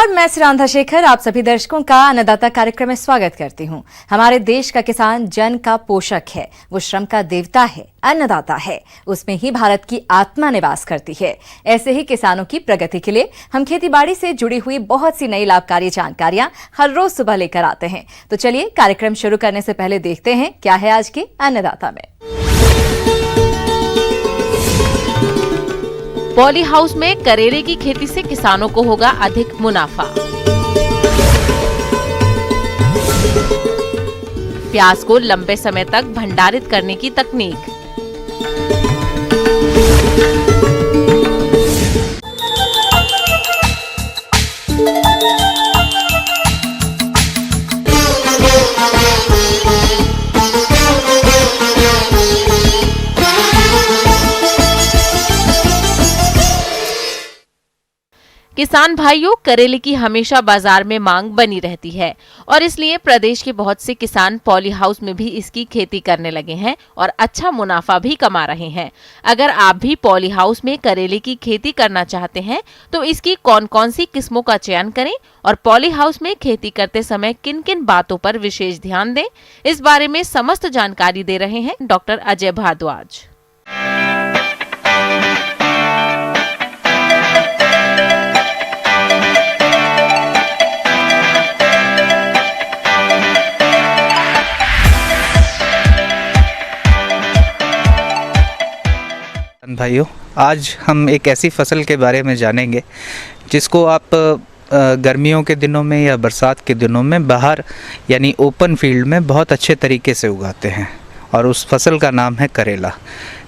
नमस्कार, मैं सुरांधा शेखर आप सभी दर्शकों का अन्नदाता कार्यक्रम में स्वागत करती हूं। हमारे देश का किसान जन का पोषक है, वो श्रम का देवता है, अन्नदाता है। उसमें ही भारत की आत्मा निवास करती है। ऐसे ही किसानों की प्रगति के लिए हम खेतीबाड़ी से जुड़ी हुई बहुत सी नई लाभकारी जानकारियां हर रोज सुबह लेकर आते हैं। तो चलिए कार्यक्रम शुरू करने से पहले देखते हैं क्या है आज के अन्नदाता में। पॉली हाउस में करेले की खेती से किसानों को होगा अधिक मुनाफा। प्याज को लंबे समय तक भंडारित करने की तकनीक। किसान भाइयों, करेले की हमेशा बाजार में मांग बनी रहती है और इसलिए प्रदेश के बहुत से किसान पॉली हाउस में भी इसकी खेती करने लगे हैं और अच्छा मुनाफा भी कमा रहे हैं। अगर आप भी पॉली हाउस में करेले की खेती करना चाहते हैं तो इसकी कौन कौन सी किस्मों का चयन करें और पॉली हाउस में खेती करते समय किन किन बातों पर विशेष ध्यान दें, इस बारे में समस्त जानकारी दे रहे हैं डॉक्टर अजय भारद्वाज। भाइयों, आज हम एक ऐसी फसल के बारे में जानेंगे जिसको आप गर्मियों के दिनों में या बरसात के दिनों में बाहर यानी ओपन फील्ड में बहुत अच्छे तरीके से उगाते हैं और उस फसल का नाम है करेला।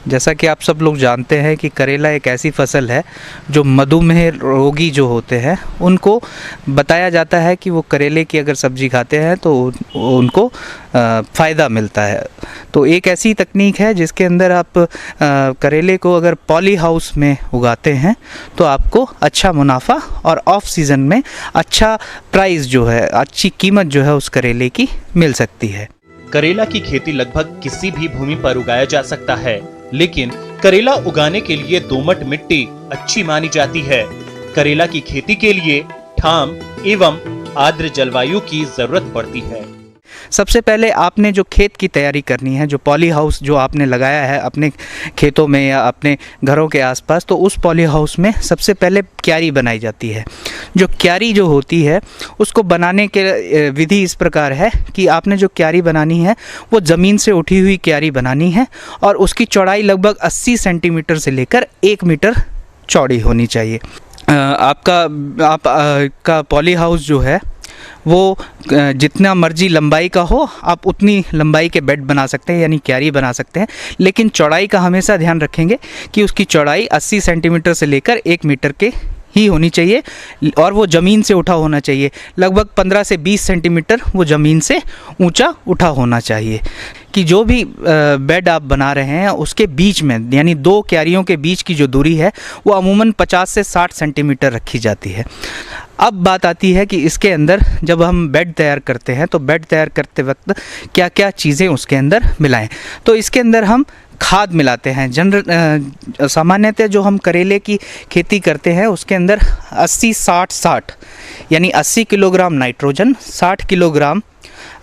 जैसा कि आप सब लोग जानते हैं कि करेला एक ऐसी फसल है जो मधुमेह रोगी जो होते हैं उनको बताया जाता है कि वो करेले की अगर सब्जी खाते हैं तो उनको फ़ायदा मिलता है। तो एक ऐसी तकनीक है जिसके अंदर आप करेले को अगर पॉली हाउस में उगाते हैं तो आपको अच्छा मुनाफा और ऑफ सीज़न में अच्छा प्राइस जो है, अच्छी कीमत जो है उस करेले की मिल सकती है। करेला की खेती लगभग किसी भी भूमि पर उगाया जा सकता है, लेकिन करेला उगाने के लिए दोमट मिट्टी अच्छी मानी जाती है। करेला की खेती के लिए ठाम एवं आर्द्र जलवायु की जरूरत पड़ती है। सबसे पहले आपने जो खेत की तैयारी करनी है, जो पॉली हाउस जो आपने लगाया है अपने खेतों में या अपने घरों के आसपास, तो उस पॉली हाउस में सबसे पहले क्यारी बनाई जाती है। जो क्यारी जो होती है उसको बनाने के विधि इस प्रकार है कि आपने जो क्यारी बनानी है वो ज़मीन से उठी हुई क्यारी बनानी है और उसकी चौड़ाई लगभग 80 सेंटीमीटर से लेकर 1 मीटर चौड़ी होनी चाहिए। आपका पॉली हाउस जो है वो जितना मर्जी लंबाई का हो, आप उतनी लंबाई के बेड बना सकते हैं यानी क्यारी बना सकते हैं, लेकिन चौड़ाई का हमेशा ध्यान रखेंगे कि उसकी चौड़ाई 80 सेंटीमीटर से लेकर 1 मीटर के ही होनी चाहिए और वो ज़मीन से उठा होना चाहिए। लगभग 15 से 20 सेंटीमीटर वो ज़मीन से ऊंचा उठा होना चाहिए कि जो भी बेड आप बना रहे हैं उसके बीच में यानी दो क्यारियों के बीच की जो दूरी है वो अमूमन 50 से 60 सेंटीमीटर रखी जाती है। अब बात आती है कि इसके अंदर जब हम बेड तैयार करते हैं तो बेड तैयार करते वक्त क्या क्या चीज़ें उसके अंदर मिलाएं। तो इसके अंदर हम खाद मिलाते हैं। सामान्यतः जो हम करेले की खेती करते हैं उसके अंदर 80-60-60 यानी 80 किलोग्राम नाइट्रोजन, 60 किलोग्राम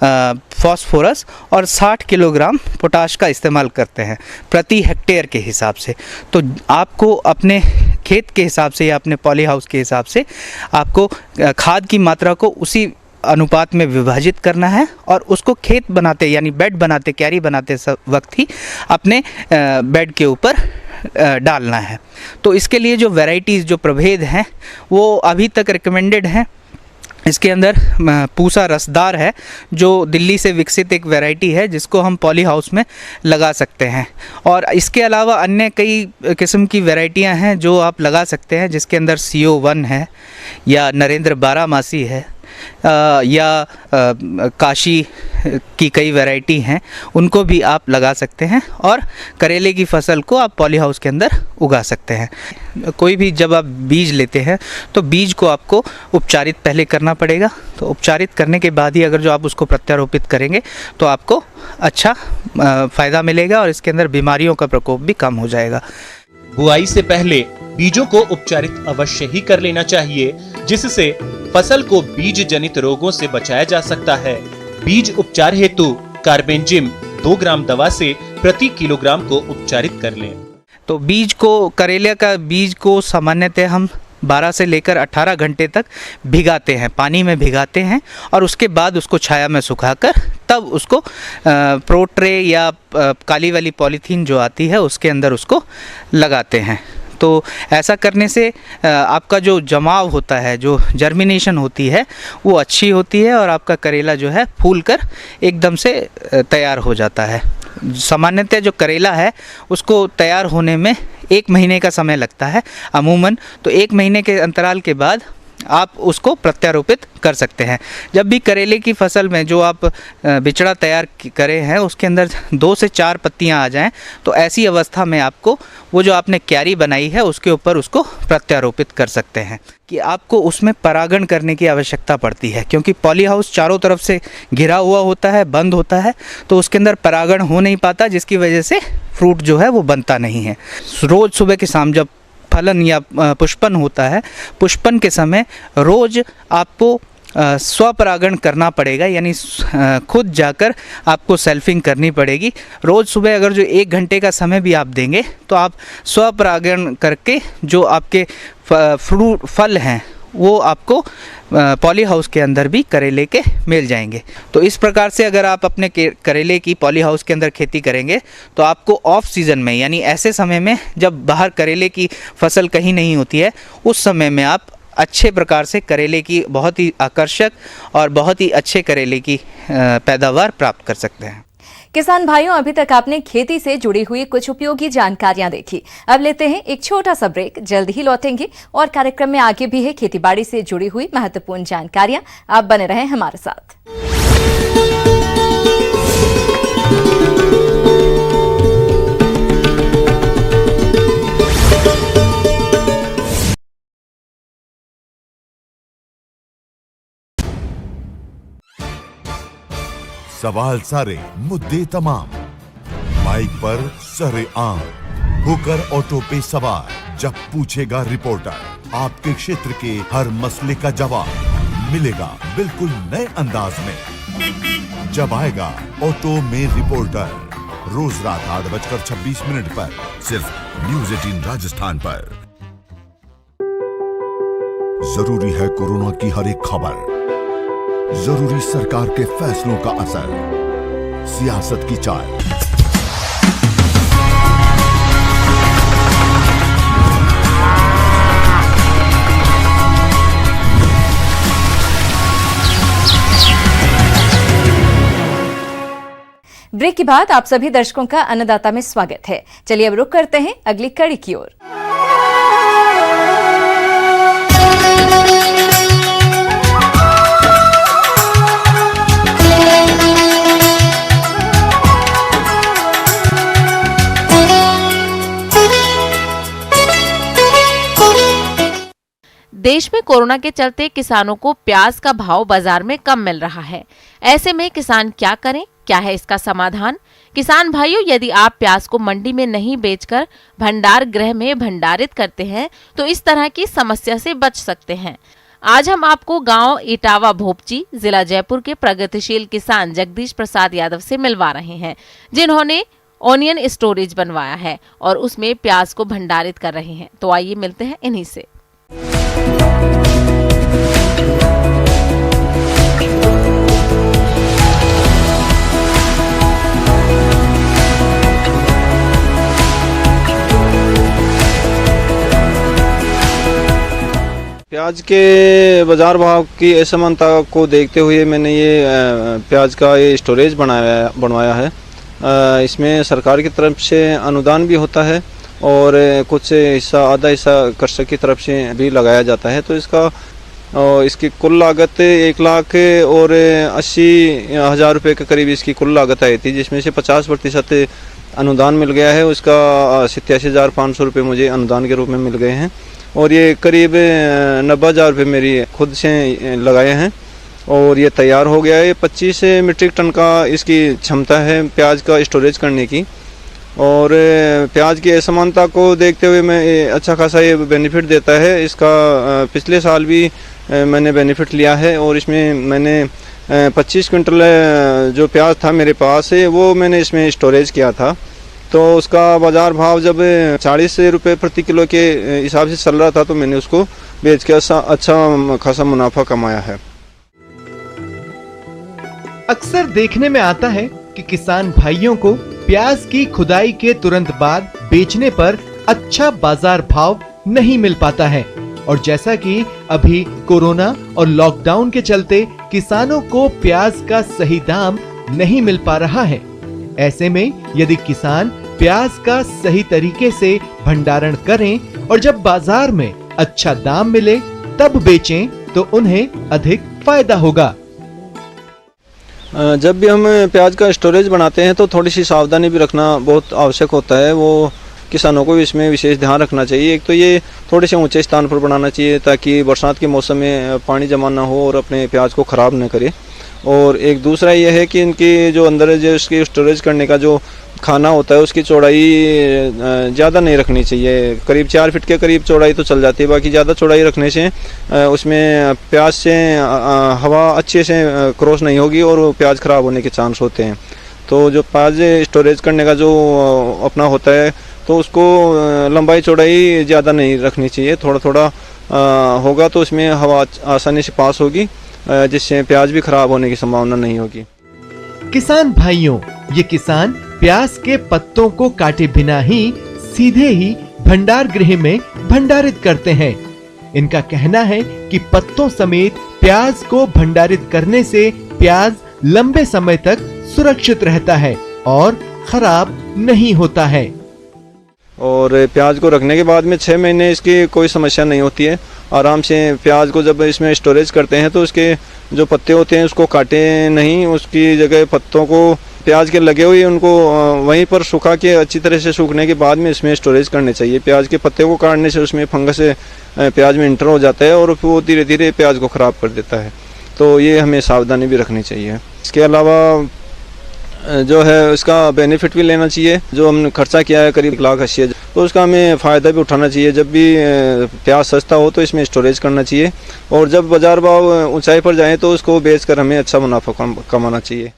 फॉस्फोरस और 60 किलोग्राम पोटाश का इस्तेमाल करते हैं प्रति हेक्टेयर के हिसाब से। तो आपको अपने खेत के हिसाब से या अपने पॉली हाउस के हिसाब से आपको खाद की मात्रा को उसी अनुपात में विभाजित करना है और उसको खेत बनाते यानी बेड बनाते, क्यारी बनाते वक्त ही अपने बेड के ऊपर डालना है। तो इसके लिए जो वैरायटीज़, जो प्रभेद हैं वो अभी तक रिकमेंडेड हैं। इसके अंदर पूसा रसदार है जो दिल्ली से विकसित एक वैरायटी है जिसको हम पॉली हाउस में लगा सकते हैं और इसके अलावा अन्य कई किस्म की वैरायटियां हैं जो आप लगा सकते हैं, जिसके अंदर CO1 है या नरेंद्र बारहमासी है या काशी की कई वैरायटी हैं, उनको भी आप लगा सकते हैं और करेले की फसल को आप पॉली हाउस के अंदर उगा सकते हैं। कोई भी जब आप बीज लेते हैं तो बीज को आपको उपचारित पहले करना पड़ेगा। तो उपचारित करने के बाद ही अगर जो आप उसको प्रत्यारोपित करेंगे तो आपको अच्छा फ़ायदा मिलेगा और इसके अंदर बीमारियों का प्रकोप भी कम हो जाएगा। बुआई से पहले बीजों को उपचारित अवश्य ही कर लेना चाहिए, जिससे फसल को बीज जनित रोगों से बचाया जा सकता है। बीज उपचार हेतु कार्बेंजिम 2 ग्राम दवा से प्रति किलोग्राम को उपचारित कर लें। तो बीज को, करेले का बीज को सामान्यतः हम 12 से लेकर 18 घंटे तक भिगाते हैं, पानी में भिगाते हैं और उसके बाद उसको छाया में सुखाकर तब उसको प्रोट्रे या काली वाली पॉलीथीन जो आती है उसके अंदर उसको लगाते हैं। तो ऐसा करने से आपका जो जमाव होता है, जो जर्मिनेशन होती है वो अच्छी होती है और आपका करेला जो है फूलकर एकदम से तैयार हो जाता है। सामान्यतः जो करेला है उसको तैयार होने में 1 महीने का समय लगता है अमूमन। तो 1 महीने के अंतराल के बाद आप उसको प्रत्यारोपित कर सकते हैं। जब भी करेले की फसल में जो आप बिचड़ा तैयार करे हैं उसके अंदर 2 से 4 पत्तियां आ जाएं, तो ऐसी अवस्था में आपको वो जो आपने क्यारी बनाई है उसके ऊपर उसको प्रत्यारोपित कर सकते हैं। कि आपको उसमें परागण करने की आवश्यकता पड़ती है, क्योंकि पॉली हाउस चारों तरफ से घिरा हुआ होता है, बंद होता है, तो उसके अंदर परागण हो नहीं पाता, जिसकी वजह से फ्रूट जो है वो बनता नहीं है। रोज़ सुबह के शाम जब फलन या पुष्पन होता है, पुष्पन के समय रोज़ आपको स्वपरागण करना पड़ेगा, यानी खुद जाकर आपको सेल्फिंग करनी पड़ेगी। रोज़ सुबह अगर जो 1 घंटे का समय भी आप देंगे तो आप स्वपरागण करके जो आपके फल हैं वो आपको पॉली हाउस के अंदर भी करेले के मिल जाएंगे। तो इस प्रकार से अगर आप अपने करेले की पॉली हाउस के अंदर खेती करेंगे तो आपको ऑफ सीज़न में, यानी ऐसे समय में जब बाहर करेले की फसल कहीं नहीं होती है, उस समय में आप अच्छे प्रकार से करेले की बहुत ही आकर्षक और बहुत ही अच्छे करेले की पैदावार प्राप्त कर सकते हैं। किसान भाइयों, अभी तक आपने खेती से जुड़ी हुई कुछ उपयोगी जानकारियां देखी। अब लेते हैं एक छोटा सा ब्रेक, जल्द ही लौटेंगे और कार्यक्रम में आगे भी है खेतीबाड़ी से जुड़ी हुई महत्वपूर्ण जानकारियां। आप बने रहें हमारे साथ। सवाल सारे, मुद्दे तमाम, माइक पर सरे आम, होकर ऑटो पे सवार। जब पूछेगा रिपोर्टर आपके क्षेत्र के हर मसले का जवाब मिलेगा बिल्कुल नए अंदाज में। जब आएगा ऑटो में रिपोर्टर, रोज रात 8:26 पर सिर्फ न्यूज़ 18 राजस्थान पर। जरूरी है कोरोना की हर एक खबर, जरूरी सरकार के फैसलों का असर, सियासत की चाल। ब्रेक के बाद आप सभी दर्शकों का अन्नदाता में स्वागत है। चलिए अब रुक करते हैं अगली कड़ी की ओर। देश में कोरोना के चलते किसानों को प्याज का भाव बाजार में कम मिल रहा है। ऐसे में किसान क्या करें, क्या है इसका समाधान? किसान भाइयों, यदि आप प्याज को मंडी में नहीं बेचकर भंडार गृह में भंडारित करते हैं तो इस तरह की समस्या से बच सकते हैं। आज हम आपको गांव इटावा भोपची, जिला जयपुर के प्रगतिशील किसान जगदीश प्रसाद यादव से मिलवा रहे हैं, जिन्होंने ऑनियन स्टोरेज बनवाया है और उसमें प्याज को भंडारित कर रहे हैं। तो आइए मिलते हैं इन्हीं से। प्याज के बाजार भाव की असमानता को देखते हुए मैंने ये प्याज का ये स्टोरेज बनवाया है। इसमें सरकार की तरफ से अनुदान भी होता है और कुछ हिस्सा, आधा हिस्सा कृषक की तरफ से भी लगाया जाता है। तो इसकी कुल लागत 1,80,000 रुपये के करीब इसकी कुल लागत आई थी, जिसमें से 50% अनुदान मिल गया है। उसका 87,500 रुपये मुझे अनुदान के रूप में मिल गए हैं और ये करीब 90,000 रुपये मेरी खुद से लगाए हैं और ये तैयार हो गया है। 25 मीट्रिक टन का इसकी क्षमता है प्याज का स्टोरेज करने की। और प्याज की असमानता को देखते हुए मैं अच्छा खासा ये बेनिफिट देता है। इसका पिछले साल भी मैंने बेनिफिट लिया है। और इसमें मैंने 25 क्विंटल जो प्याज था मेरे पास वो मैंने इसमें स्टोरेज किया था। तो उसका बाज़ार भाव जब 40 रुपये प्रति किलो के हिसाब से चल रहा था तो मैंने उसको बेच के अच्छा खासा मुनाफा कमाया है। अक्सर देखने में आता है कि किसान भाइयों को प्याज की खुदाई के तुरंत बाद बेचने पर अच्छा बाजार भाव नहीं मिल पाता है। और जैसा कि अभी कोरोना और लॉकडाउन के चलते किसानों को प्याज का सही दाम नहीं मिल पा रहा है। ऐसे में यदि किसान प्याज का सही तरीके से भंडारण करें और जब बाजार में अच्छा दाम मिले तब बेचें तो उन्हें अधिक फायदा होगा। जब भी हम प्याज का स्टोरेज बनाते हैं तो थोड़ी सी सावधानी भी रखना बहुत आवश्यक होता है। वो किसानों को भी इसमें विशेष ध्यान रखना चाहिए। एक तो ये थोड़े से ऊंचे स्थान पर बनाना चाहिए ताकि बरसात के मौसम में पानी जमा ना हो और अपने प्याज को ख़राब न करे। और एक दूसरा ये है कि इनकी जो अंदर जो इसकी स्टोरेज करने का जो खाना होता है उसकी चौड़ाई ज़्यादा नहीं रखनी चाहिए। करीब 4 फीट के करीब चौड़ाई तो चल जाती है, बाकी ज़्यादा चौड़ाई रखने से उसमें प्याज से हवा अच्छे से क्रॉस नहीं होगी और प्याज ख़राब होने के चांस होते हैं। तो जो प्याज स्टोरेज करने का जो अपना होता है तो उसको लंबाई चौड़ाई ज़्यादा नहीं रखनी चाहिए। थोड़ा थोड़ा होगा तो उसमें हवा आसानी से पास होगी जिससे प्याज भी खराब होने की संभावना नहीं होगी। किसान भाइयों, ये किसान प्याज के पत्तों को काटे बिना ही सीधे ही भंडार गृह में भंडारित करते हैं। इनका कहना है कि पत्तों समेत प्याज को भंडारित करने से प्याज लंबे समय तक सुरक्षित रहता है और खराब नहीं होता है। और प्याज को रखने के बाद में 6 महीने इसकी कोई समस्या नहीं होती है। आराम से प्याज को जब इसमें स्टोरेज करते हैं तो उसके जो पत्ते होते हैं उसको काटे नहीं, उसकी जगह पत्तों को प्याज के लगे हुए उनको वहीं पर सुखा के अच्छी तरह से सूखने के बाद में इसमें स्टोरेज करने चाहिए। प्याज के पत्ते को काटने से उसमें फंगस प्याज में इंटर हो जाता है और वो धीरे धीरे प्याज को ख़राब कर देता है। तो ये हमें सावधानी भी रखनी चाहिए। इसके अलावा जो है इसका बेनिफिट भी लेना चाहिए। जो हमने खर्चा किया है करीब 1,80,000 तो उसका हमें फ़ायदा भी उठाना चाहिए। जब भी प्याज सस्ता हो तो इसमें स्टोरेज करना चाहिए और जब बाजार भाव ऊंचाई पर जाए तो उसको बेचकर हमें अच्छा मुनाफा कमाना चाहिए।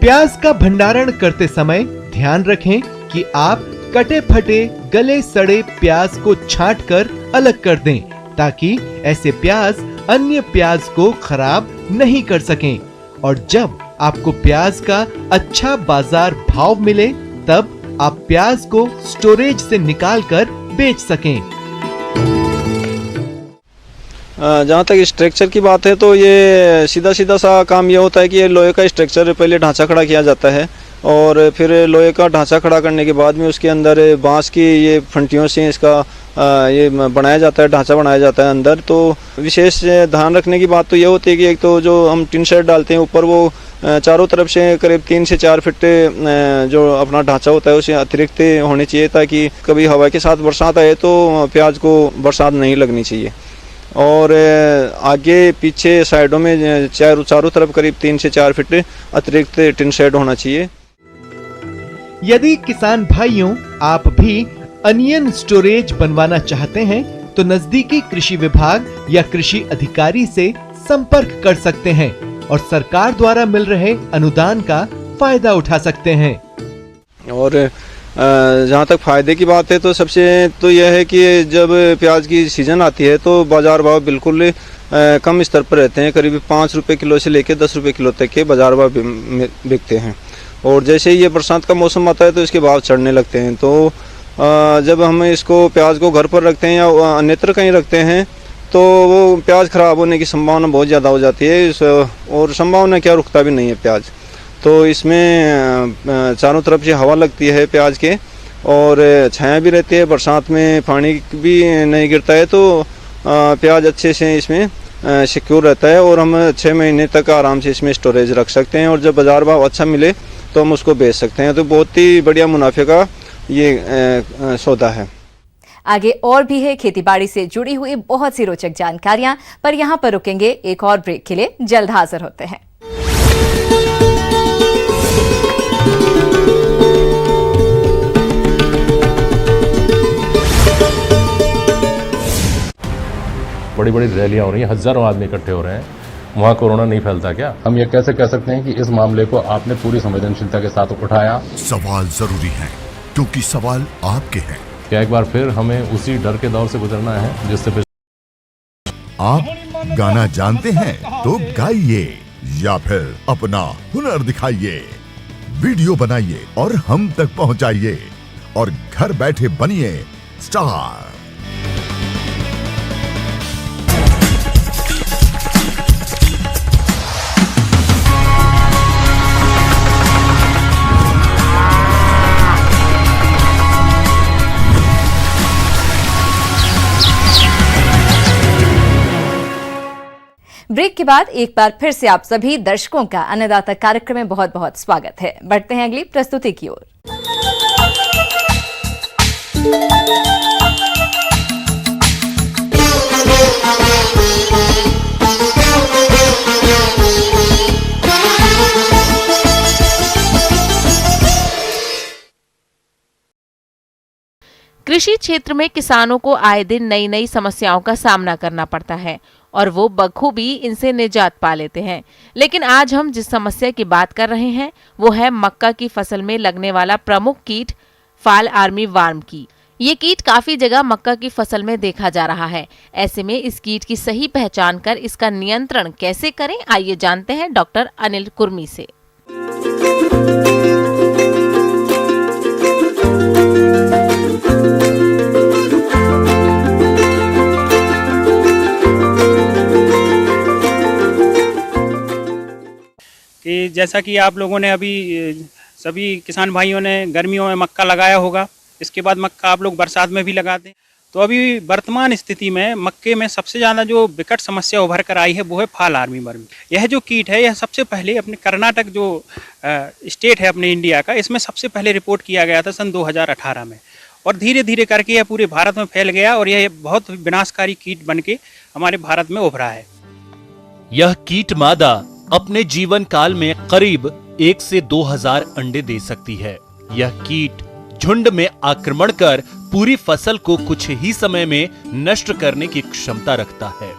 प्याज का भंडारण करते समय ध्यान रखें कि आप कटे फटे गले सड़े प्याज को छांटकर अलग कर दें ताकि ऐसे प्याज अन्य प्याज को खराब नहीं कर सकें। और जब आपको प्याज का अच्छा बाजार भाव मिले तब आप प्याज को स्टोरेज से निकालकर बेच सकें। जहाँ तक स्ट्रक्चर की बात है तो ये सीधा सीधा सा काम ये होता है कि ये लोहे का स्ट्रक्चर पहले ढांचा खड़ा किया जाता है और फिर लोहे का ढांचा खड़ा करने के बाद में उसके अंदर बांस की ये फंटियों से इसका ये बनाया जाता है, ढांचा बनाया जाता है अंदर। तो विशेष ध्यान रखने की बात तो ये होती है कि एक तो जो हम टिन शेड डालते हैं ऊपर वो चारों तरफ से करीब 3 से 4 फीट जो अपना ढांचा होता है उसे अतिरिक्त होनी चाहिए ताकि कभी हवा के साथ बरसात आए तो प्याज को बरसात नहीं लगनी चाहिए। और आगे पीछे साइडों में चारों तरफ करीब 3 से 4 फीट अतिरिक्त टिन शेड होना चाहिए। यदि किसान भाइयों आप भी अनियन स्टोरेज बनवाना चाहते हैं तो नजदीकी कृषि विभाग या कृषि अधिकारी से संपर्क कर सकते हैं और सरकार द्वारा मिल रहे अनुदान का फायदा उठा सकते हैं। और जहाँ तक फ़ायदे की बात है तो सबसे तो यह है कि जब प्याज की सीज़न आती है तो बाज़ार भाव बिल्कुल कम स्तर पर रहते हैं। करीब 5 रुपये किलो से लेकर 10 रुपये किलो तक के बाज़ार भाव बिकते हैं। और जैसे ही ये बरसात का मौसम आता है तो इसके भाव चढ़ने लगते हैं। तो जब हम इसको प्याज को घर पर रखते हैं या अन्यत्र कहीं रखते हैं तो वो प्याज ख़राब होने की संभावना बहुत ज़्यादा हो जाती है और संभावना क्या रुकता भी नहीं है प्याज। तो इसमें चारों तरफ से हवा लगती है प्याज के और छाया भी रहती है, बरसात में पानी भी नहीं गिरता है तो प्याज अच्छे से इसमें सिक्योर रहता है और हम 6 महीने तक आराम से इसमें स्टोरेज रख सकते हैं और जब बाज़ार भाव अच्छा मिले तो हम उसको बेच सकते हैं। तो बहुत ही बढ़िया मुनाफे का ये सौदा है। आगे और भी है खेतीबाड़ी से जुड़ी हुई बहुत सी रोचक जानकारियां, पर यहां पर रुकेंगे एक और ब्रेक के लिए। जल्द हाजिर होते हैं। बड़ी बड़ी रैलियां हो रही हैं, हजारों आदमी इकट्ठे हो रहे हैं, वहाँ कोरोना नहीं फैलता क्या? हम ये कैसे कह सकते हैं कि इस मामले को आपने पूरी संवेदनशीलता के साथ उठाया? सवाल जरूरी है क्योंकि सवाल आपके हैं। क्या एक बार फिर हमें उसी डर के दौर से गुजरना है जिससे आप गाना जानते हैं तो गाइए या फिर अपना हुनर दिखाइए, वीडियो बनाइए और हम तक पहुंचाइए और घर बैठे बनिए स्टार। ब्रेक के बाद एक बार फिर से आप सभी दर्शकों का अन्नदाता कार्यक्रम में बहुत बहुत स्वागत है। बढ़ते हैं अगली प्रस्तुति की ओर। कृषि क्षेत्र में किसानों को आए दिन नई नई समस्याओं का सामना करना पड़ता है और वो बखूबी इनसे निजात पा लेते हैं। लेकिन आज हम जिस समस्या की बात कर रहे हैं वो है मक्का की फसल में लगने वाला प्रमुख कीट फाल आर्मी वर्म की। ये कीट काफी जगह मक्का की फसल में देखा जा रहा है। ऐसे में इस कीट की सही पहचान कर इसका नियंत्रण कैसे करें, आइए जानते हैं डॉक्टर अनिल कुर्मी से। कि जैसा कि आप लोगों ने अभी सभी किसान भाइयों ने गर्मियों में मक्का लगाया होगा, इसके बाद मक्का आप लोग बरसात में भी लगाते हैं। तो अभी वर्तमान स्थिति में मक्के में सबसे ज़्यादा जो विकट समस्या उभर कर आई है वो है फाल आर्मी वर्म। यह जो कीट है यह सबसे पहले अपने कर्नाटक जो स्टेट है अपने इंडिया का, इसमें सबसे पहले रिपोर्ट किया गया था सन 2018 में और धीरे धीरे करके यह पूरे भारत में फैल गया और यह बहुत विनाशकारी कीट बन के हमारे भारत में उभरा है। यह कीट मादा अपने जीवन काल में करीब 1 से 2000 अंडे दे सकती है। यह कीट झुंड में आक्रमण कर पूरी फसल को कुछ ही समय में नष्ट करने की क्षमता रखता है।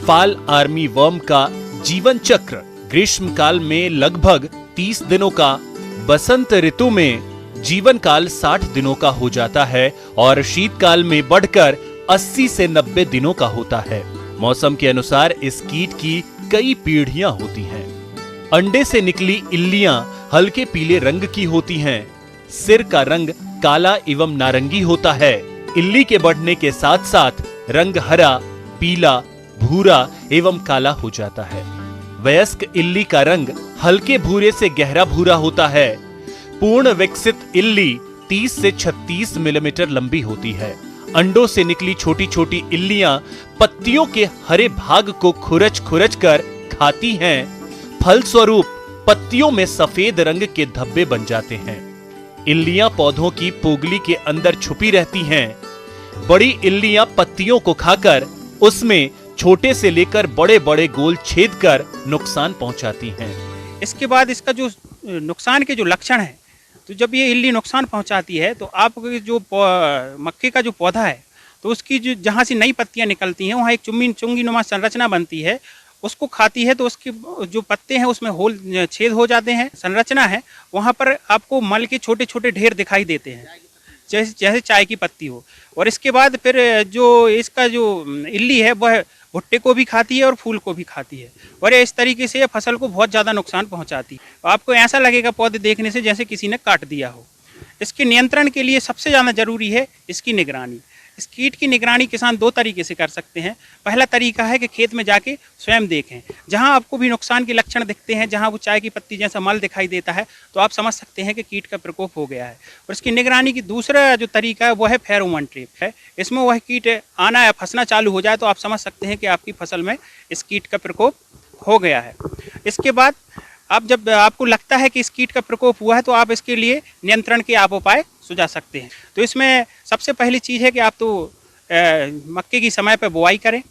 फाल आर्मी वर्म का जीवन चक्र ग्रीष्म काल में लगभग 30 दिनों का, बसंत ऋतु में जीवन काल 60 दिनों का हो जाता है और शीतकाल में बढ़कर 80 से 90 दिनों का होता है। मौसम के अनुसार इस कीट की कई पीढ़ियां होती हैं। अंडे से निकली इल्लियां हल्के पीले रंग की होती हैं। सिर का रंग काला एवं नारंगी होता है। इल्ली के बढ़ने के साथ साथ रंग हरा, पीला, भूरा एवं काला हो जाता है। वयस्क इल्ली का रंग हल्के भूरे से गहरा भूरा होता है। पूर्ण विकसित इल्ली 30 से 36 मिलीमीटर लंबी होती है। अंडों से निकली छोटी छोटी इल्लियां पत्तियों के हरे भाग को खुरच खुरच कर खाती हैं। फलस्वरूप पत्तियों में सफेद रंग के धब्बे बन जाते हैं। इल्लियां पौधों की पोगली के अंदर छुपी रहती हैं। बड़ी इल्लियां पत्तियों को खाकर उसमें छोटे से लेकर बड़े बड़े गोल छेद कर नुकसान पहुंचाती हैं। इसके बाद इसका जो नुकसान के जो लक्षण है, तो जब ये इल्ली नुकसान पहुंचाती है तो आपको जो मक्के का जो पौधा है तो उसकी जो जहाँ से नई पत्तियां निकलती हैं वहाँ एक चुंगी नुमा संरचना बनती है, उसको खाती है तो उसके जो पत्ते हैं उसमें होल छेद हो जाते हैं। संरचना है वहाँ पर आपको मल के छोटे छोटे ढेर दिखाई देते हैं, जैसे चाय की पत्ती हो। और इसके बाद फिर जो इसका जो इल्ली है वह भुट्टे को भी खाती है और फूल को भी खाती है और इस तरीके से फसल को बहुत ज़्यादा नुकसान पहुंचाती है। आपको ऐसा लगेगा पौधे देखने से जैसे किसी ने काट दिया हो। इसके नियंत्रण के लिए सबसे ज़्यादा जरूरी है इसकी निगरानी। इस कीट की निगरानी किसान 2 तरीके से कर सकते हैं। पहला तरीका है कि खेत में जाके स्वयं देखें, जहां आपको भी नुकसान के लक्षण दिखते हैं, जहां वो चाय की पत्ती जैसा मल दिखाई देता है तो आप समझ सकते हैं कि कीट का प्रकोप हो गया है। और इसकी निगरानी की दूसरा जो तरीका है वो है फेरोमोन ट्रैप है। इसमें वह कीट आना या फंसना चालू हो जाए तो आप समझ सकते हैं कि आपकी फसल में इस कीट का प्रकोप हो गया है। इसके बाद आप जब आपको लगता है कि इस कीट का प्रकोप हुआ है तो आप इसके लिए नियंत्रण के आप उपाय सुझा सकते हैं। तो इसमें सबसे पहली चीज़ है कि आप तो मक्के की समय पर बुआई करें।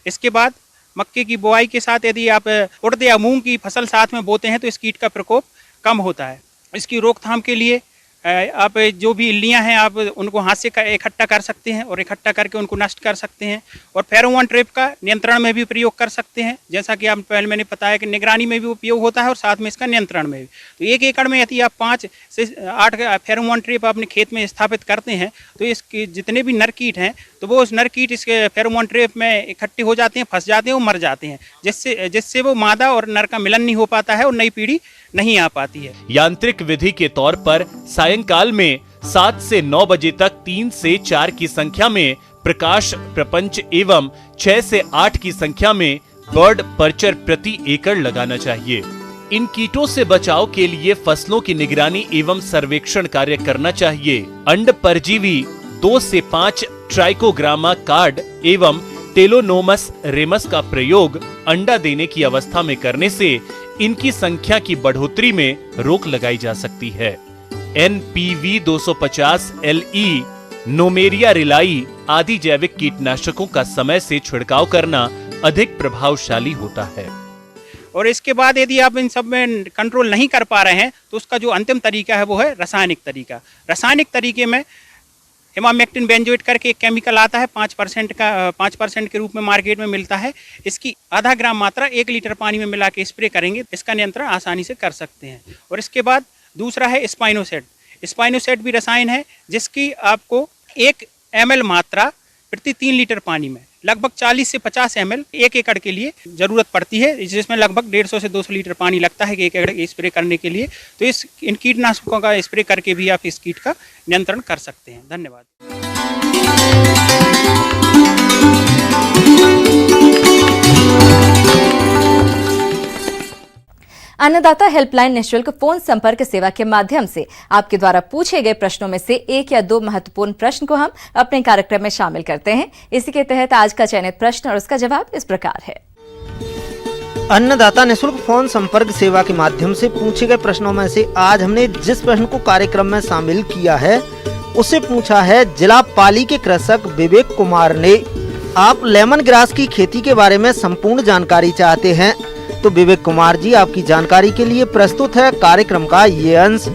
इसके बाद मक्के की बुआई के साथ यदि आप उड़द या मूंग की फसल साथ में बोते हैं तो इस कीट का प्रकोप कम होता है। इसकी रोकथाम के लिए आप जो भी इल्लियां हैं आप उनको हाथ से इकट्ठा कर सकते हैं और इकट्ठा करके उनको नष्ट कर सकते हैं। और फेरोमोन ट्रैप का नियंत्रण में भी प्रयोग कर सकते हैं, जैसा कि आप पहले मैंने बताया कि निगरानी में भी उपयोग होता है और साथ में इसका नियंत्रण में भी। तो 1 एकड़ में यदि आप 5 से 8 फेरोमोन ट्रैप अपने खेत में स्थापित करते हैं तो इसके जितने भी नर कीट हैं तो वो उस नर कीट इसके फेरोमोन ट्रैप में इकट्ठे हो जाते हैं, फंस जाते हैं और मर जाते हैं, जिससे वो मादा और नर का मिलन नहीं हो पाता है और नई पीढ़ी नहीं आ पाती है। यांत्रिक विधि के तौर पर सायंकाल में 7 से 9 बजे तक 3 से 4 की संख्या में प्रकाश प्रपंच एवं 6 से 8 की संख्या में बर्ड पर्चर प्रति एकड़ लगाना चाहिए। इन कीटों से बचाव के लिए फसलों की निगरानी एवं सर्वेक्षण कार्य करना चाहिए। अंड परजीवी 2 से 5 ट्राइकोग्रामा कार्ड एवं टेलोनोमस रेमस का प्रयोग अंडा देने की अवस्था में करने से इनकी संख्या की बढ़ोतरी में रोक लगाई जा सकती है। NPV 250 LE, नोमेरिया रिलाई आदि जैविक कीटनाशकों का समय से छिड़काव करना अधिक प्रभावशाली होता है। और इसके बाद यदि आप इन सब में कंट्रोल नहीं कर पा रहे हैं तो उसका जो अंतिम तरीका है वो है रासायनिक तरीका। रासायनिक तरीके में इमामेक्टिन बेंजोएट करके एक केमिकल आता है 5% के रूप में मार्केट में मिलता है। इसकी आधा ग्राम मात्रा 1 लीटर पानी में मिला के स्प्रे करेंगे, इसका नियंत्रण आसानी से कर सकते हैं। और इसके बाद दूसरा है स्पाइनोसेट। स्पाइनोसेट भी रसायन है जिसकी आपको 1 ml मात्रा प्रति 3 लीटर पानी में लगभग 40 से 50 ml 1 एकड़ के लिए जरूरत पड़ती है, जिसमें लगभग 150 से 200 लीटर पानी लगता है 1 एकड़ स्प्रे करने के लिए। तो इन कीटनाशकों का स्प्रे करके भी आप इस कीट का नियंत्रण कर सकते हैं। धन्यवाद। अन्नदाता हेल्पलाइन निःशुल्क फोन संपर्क सेवा के माध्यम से आपके द्वारा पूछे गए प्रश्नों में से 1 या 2 महत्वपूर्ण प्रश्न को हम अपने कार्यक्रम में शामिल करते हैं। इसी के तहत आज का चयनित प्रश्न और उसका जवाब इस प्रकार है। अन्नदाता निःशुल्क फोन संपर्क सेवा के माध्यम से पूछे गए प्रश्नों में से आज हमने जिस प्रश्न को कार्यक्रम में शामिल किया है उसे पूछा है जिला पाली के कृषक विवेक कुमार ने। आप लेमन ग्रास की खेती के बारे में संपूर्ण जानकारी चाहते हैं तो विवेक कुमार जी आपकी जानकारी के लिए प्रस्तुत है कार्यक्रम का ये अंश।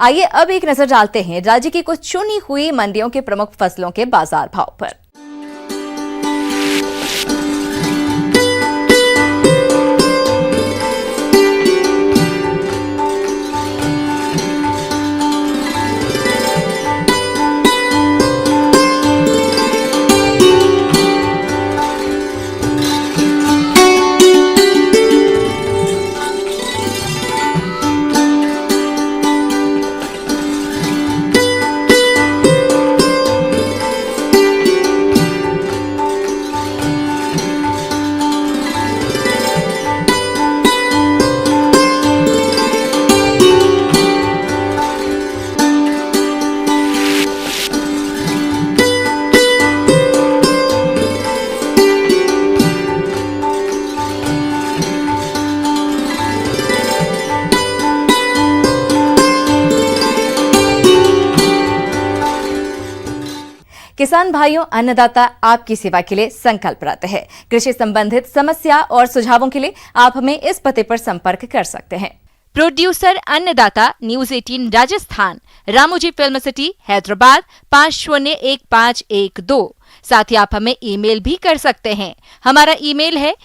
आइए अब एक नजर डालते हैं राज्य की कुछ चुनी हुई मंडियों के प्रमुख फसलों के बाजार भाव पर। किसान भाइयों, अन्नदाता आपकी सेवा के लिए संकल्परत है। कृषि संबंधित समस्या और सुझावों के लिए आप हमें इस पते पर संपर्क कर सकते हैं। प्रोड्यूसर अन्नदाता, news 18 Rajasthan, Ramoji film city, Hyderabad 501512। साथ ही आप हमें ईमेल भी कर सकते हैं। हमारा ईमेल है